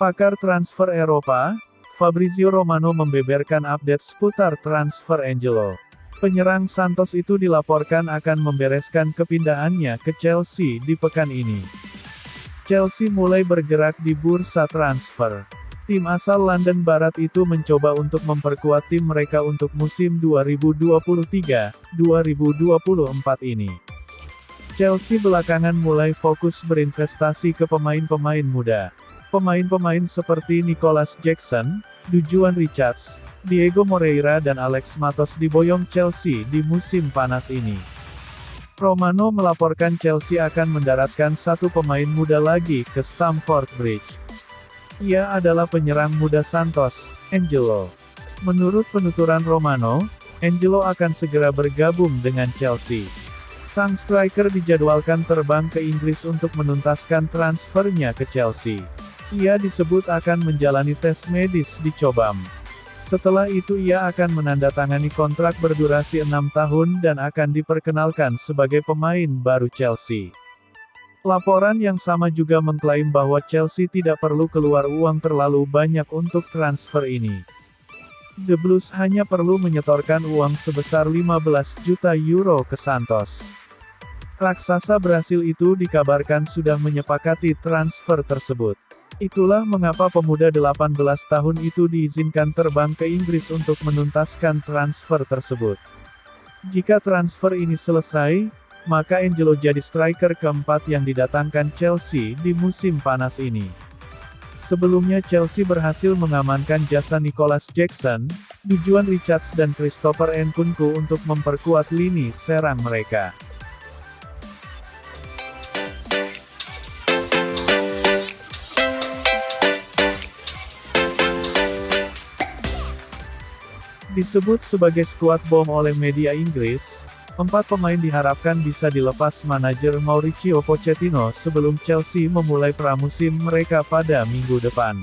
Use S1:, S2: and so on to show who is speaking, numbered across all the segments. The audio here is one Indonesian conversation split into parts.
S1: Pakar transfer Eropa, Fabrizio Romano membeberkan update seputar transfer Angelo. Penyerang Santos itu dilaporkan akan membereskan kepindahannya ke Chelsea di pekan ini. Chelsea mulai bergerak di bursa transfer. Tim asal London Barat itu mencoba untuk memperkuat tim mereka untuk musim 2023-2024 ini. Chelsea belakangan mulai fokus berinvestasi ke pemain-pemain muda. Pemain-pemain seperti Nicholas Jackson, Dujuan Richards, Diego Moreira dan Alex Matos diboyong Chelsea di musim panas ini. Romano melaporkan Chelsea akan mendaratkan satu pemain muda lagi ke Stamford Bridge. Ia adalah penyerang muda Santos, Angelo. Menurut penuturan Romano, Angelo akan segera bergabung dengan Chelsea. Sang striker dijadwalkan terbang ke Inggris untuk menuntaskan transfernya ke Chelsea. Ia disebut akan menjalani tes medis di Cobham. Setelah itu ia akan menandatangani kontrak berdurasi 6 tahun dan akan diperkenalkan sebagai pemain baru Chelsea. Laporan yang sama juga mengklaim bahwa Chelsea tidak perlu keluar uang terlalu banyak untuk transfer ini. The Blues hanya perlu menyetorkan uang sebesar 15 juta euro ke Santos. Raksasa Brasil itu dikabarkan sudah menyepakati transfer tersebut. Itulah mengapa pemuda 18 tahun itu diizinkan terbang ke Inggris untuk menuntaskan transfer tersebut. Jika transfer ini selesai, maka Angelo jadi striker keempat yang didatangkan Chelsea di musim panas ini. Sebelumnya Chelsea berhasil mengamankan jasa Nicholas Jackson, Dujuan Richards dan Christopher Nkunku untuk memperkuat lini serang mereka. Disebut sebagai skuad bom oleh media Inggris, 4 pemain diharapkan bisa dilepas manajer Mauricio Pochettino sebelum Chelsea memulai pramusim mereka pada minggu depan.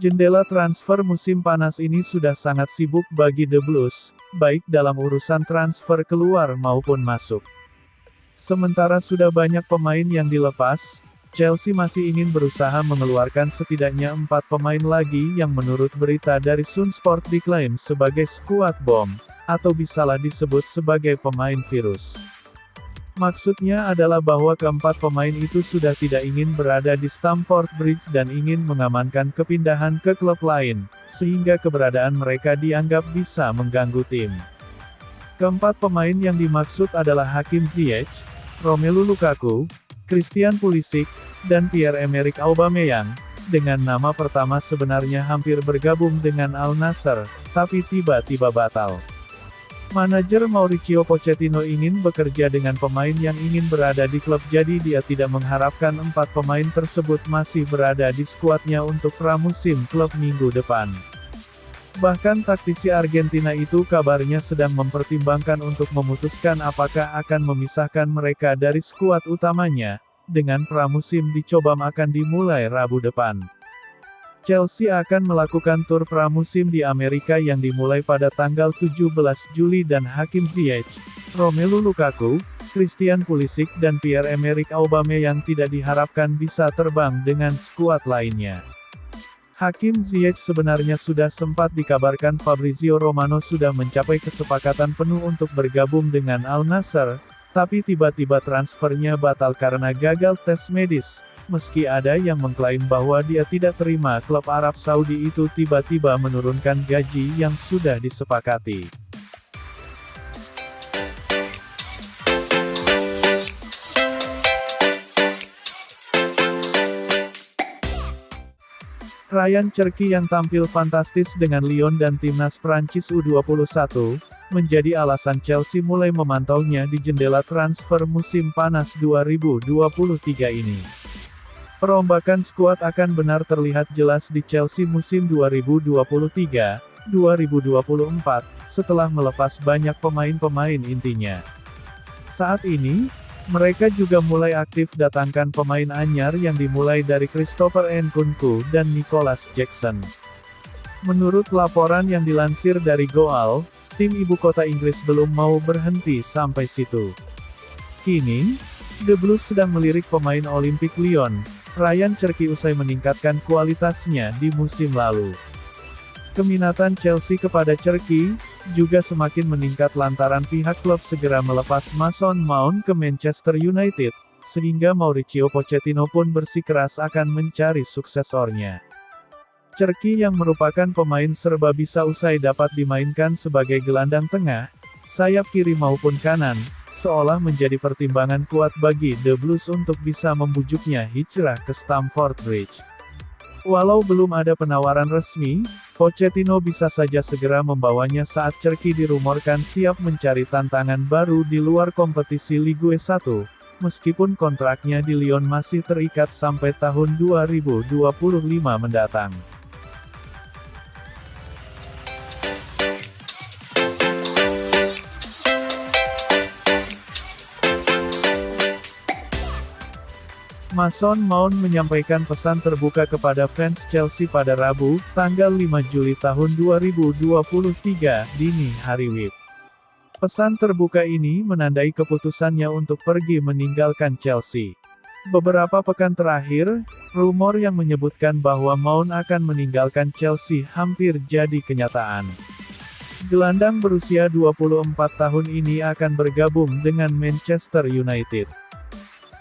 S1: Jendela transfer musim panas ini sudah sangat sibuk bagi The Blues, baik dalam urusan transfer keluar maupun masuk. Sementara sudah banyak pemain yang dilepas, Chelsea masih ingin berusaha mengeluarkan setidaknya 4 pemain lagi yang menurut berita dari Sun Sport diklaim sebagai skuad bom, atau bisalah disebut sebagai pemain virus. Maksudnya adalah bahwa keempat pemain itu sudah tidak ingin berada di Stamford Bridge dan ingin mengamankan kepindahan ke klub lain, sehingga keberadaan mereka dianggap bisa mengganggu tim. Keempat pemain yang dimaksud adalah Hakim Ziyech, Romelu Lukaku, Christian Pulisic, dan Pierre-Emerick Aubameyang, dengan nama pertama sebenarnya hampir bergabung dengan Al Nassr, tapi tiba-tiba batal. Manajer Mauricio Pochettino ingin bekerja dengan pemain yang ingin berada di klub, jadi dia tidak mengharapkan 4 pemain tersebut masih berada di skuadnya untuk pramusim klub minggu depan. Bahkan taktisi Argentina itu kabarnya sedang mempertimbangkan untuk memutuskan apakah akan memisahkan mereka dari skuad utamanya, dengan pramusim di Cobham akan dimulai Rabu depan. Chelsea akan melakukan tur pramusim di Amerika yang dimulai pada tanggal 17 Juli dan Hakim Ziyech, Romelu Lukaku, Christian Pulisic dan Pierre-Emerick Aubameyang tidak diharapkan bisa terbang dengan skuad lainnya. Hakim Ziyech sebenarnya sudah sempat dikabarkan Fabrizio Romano sudah mencapai kesepakatan penuh untuk bergabung dengan Al Nassr, tapi tiba-tiba transfernya batal karena gagal tes medis, meski ada yang mengklaim bahwa dia tidak terima klub Arab Saudi itu tiba-tiba menurunkan gaji yang sudah disepakati. Ryan Cherki yang tampil fantastis dengan Lyon dan timnas Prancis U21, menjadi alasan Chelsea mulai memantaunya di jendela transfer musim panas 2023 ini. Perombakan skuad akan benar terlihat jelas di Chelsea musim 2023-2024, setelah melepas banyak pemain-pemain intinya. Saat ini, mereka juga mulai aktif datangkan pemain anyar yang dimulai dari Christopher Nkunku dan Nicholas Jackson. Menurut laporan yang dilansir dari Goal, tim ibu kota Inggris belum mau berhenti sampai situ. Kini, The Blues sedang melirik pemain Olympique Lyon, Ryan Cherky usai meningkatkan kualitasnya di musim lalu. Keminatan Chelsea kepada Cherky juga semakin meningkat lantaran pihak klub segera melepas Mason Mount ke Manchester United, sehingga Mauricio Pochettino pun bersikeras akan mencari suksesornya. Cherky yang merupakan pemain serba bisa usai dapat dimainkan sebagai gelandang tengah, sayap kiri maupun kanan, seolah menjadi pertimbangan kuat bagi The Blues untuk bisa membujuknya hijrah ke Stamford Bridge. Walau belum ada penawaran resmi, Pochettino bisa saja segera membawanya saat Cherky dirumorkan siap mencari tantangan baru di luar kompetisi Ligue 1, meskipun kontraknya di Lyon masih terikat sampai tahun 2025 mendatang. Mason Mount menyampaikan pesan terbuka kepada fans Chelsea pada Rabu, tanggal 5 Juli tahun 2023, dini hari WIB. Pesan terbuka ini menandai keputusannya untuk pergi meninggalkan Chelsea. Beberapa pekan terakhir, rumor yang menyebutkan bahwa Mount akan meninggalkan Chelsea hampir jadi kenyataan. Gelandang berusia 24 tahun ini akan bergabung dengan Manchester United.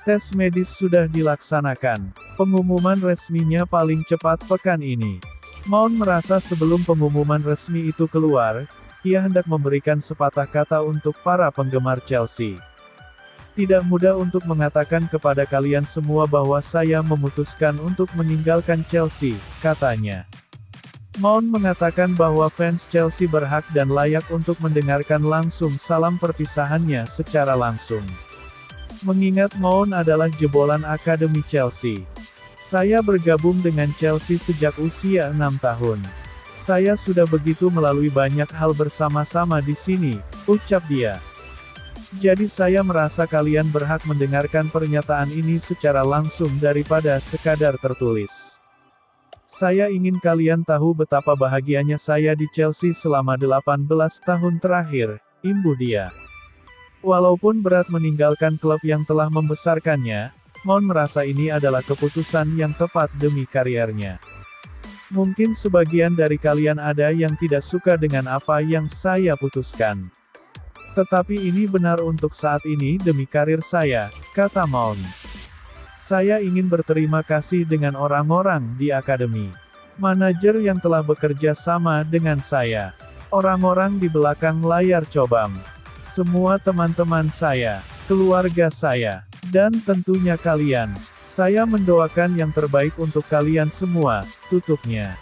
S1: Tes medis sudah dilaksanakan. Pengumuman resminya paling cepat pekan ini. Mount merasa sebelum pengumuman resmi itu keluar, ia hendak memberikan sepatah kata untuk para penggemar Chelsea. Tidak mudah untuk mengatakan kepada kalian semua bahwa saya memutuskan untuk meninggalkan Chelsea, katanya. Mount mengatakan bahwa fans Chelsea berhak dan layak untuk mendengarkan langsung salam perpisahannya secara langsung. Mengingat Mount adalah jebolan akademi Chelsea. Saya bergabung dengan Chelsea sejak usia 6 tahun. Saya sudah begitu melalui banyak hal bersama-sama di sini, ucap dia. Jadi saya merasa kalian berhak mendengarkan pernyataan ini secara langsung daripada sekadar tertulis. Saya ingin kalian tahu betapa bahagianya saya di Chelsea selama 18 tahun terakhir, imbuh dia. Walaupun berat meninggalkan klub yang telah membesarkannya, Mount merasa ini adalah keputusan yang tepat demi kariernya. Mungkin sebagian dari kalian ada yang tidak suka dengan apa yang saya putuskan. Tetapi ini benar untuk saat ini demi karir saya, kata Mount. Saya ingin berterima kasih dengan orang-orang di akademi. Manajer yang telah bekerja sama dengan saya. Orang-orang di belakang layar Cobham. Semua teman-teman saya, keluarga saya, dan tentunya kalian. Saya mendoakan yang terbaik untuk kalian semua, tutupnya.